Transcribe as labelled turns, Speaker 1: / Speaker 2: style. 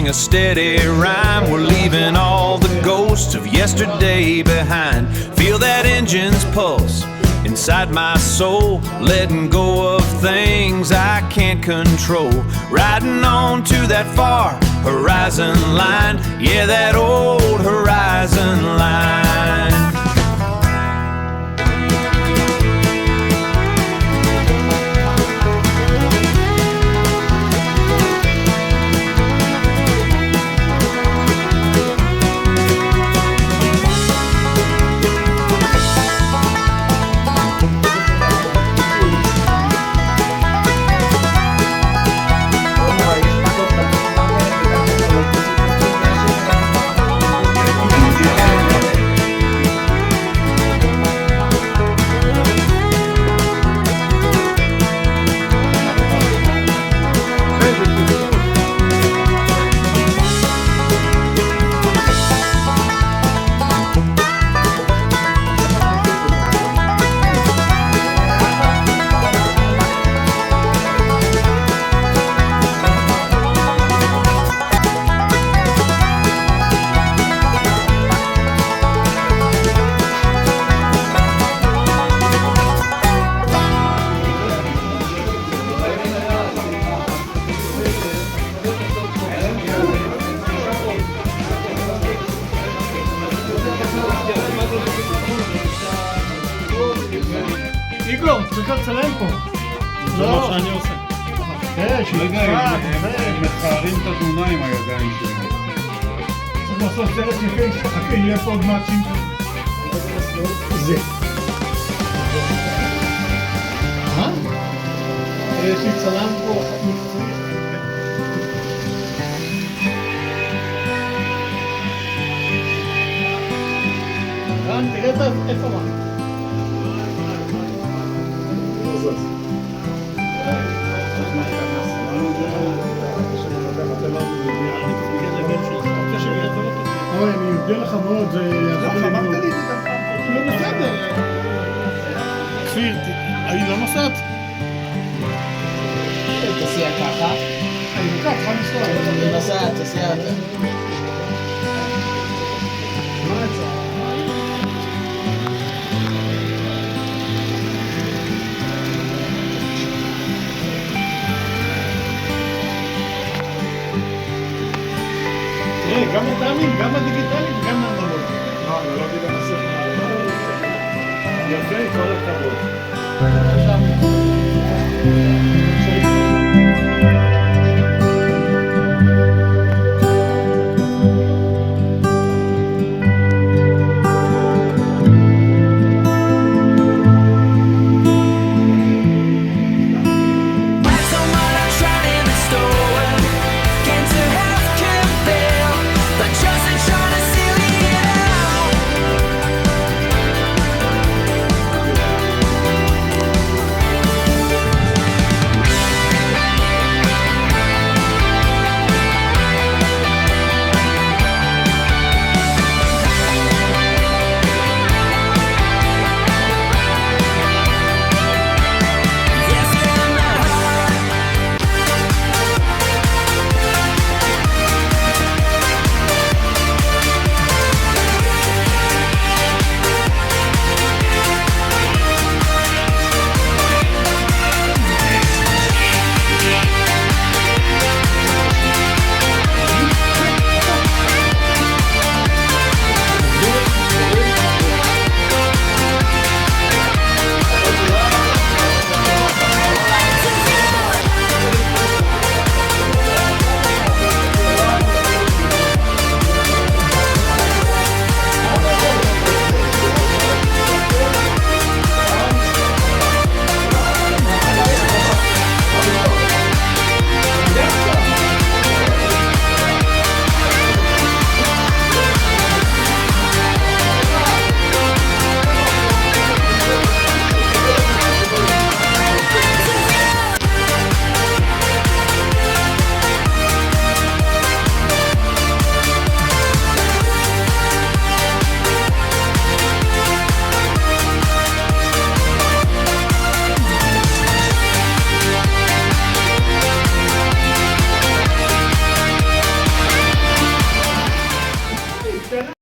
Speaker 1: a steady rhyme. We're leaving all the ghosts of yesterday behind. Feel that engine's pulse inside my soul, letting go of things I can't control. Riding on to that far horizon line, yeah, that old horizon line.
Speaker 2: איגור, צריך לצלם פה.
Speaker 3: זה מה שאני עושה.
Speaker 2: רגע,
Speaker 3: הם מחרים את התמונה עם הידיים שלהם.
Speaker 2: צריך לעשות סרט יפה, חכה, יהיה פה עוד מאצ'ים. זה. יש לי צלם פה. תראה איפה מה. אוי, אני יודע לך מאוד, זה יעזור לי מאוד. אמרת לי את זה גם פעם. לא בסדר. כפיר, אני לא נוסעת.
Speaker 4: תסיע ככה.
Speaker 2: אני נוקע, צריכה לנסוע.
Speaker 4: אני נוסעת, תסיע אותה.
Speaker 2: מה יצא? גם הטעמים, גם הדיגיטליים, גם האנלוגיים. האנלוגי גם הספר. יפה, כל הכבוד.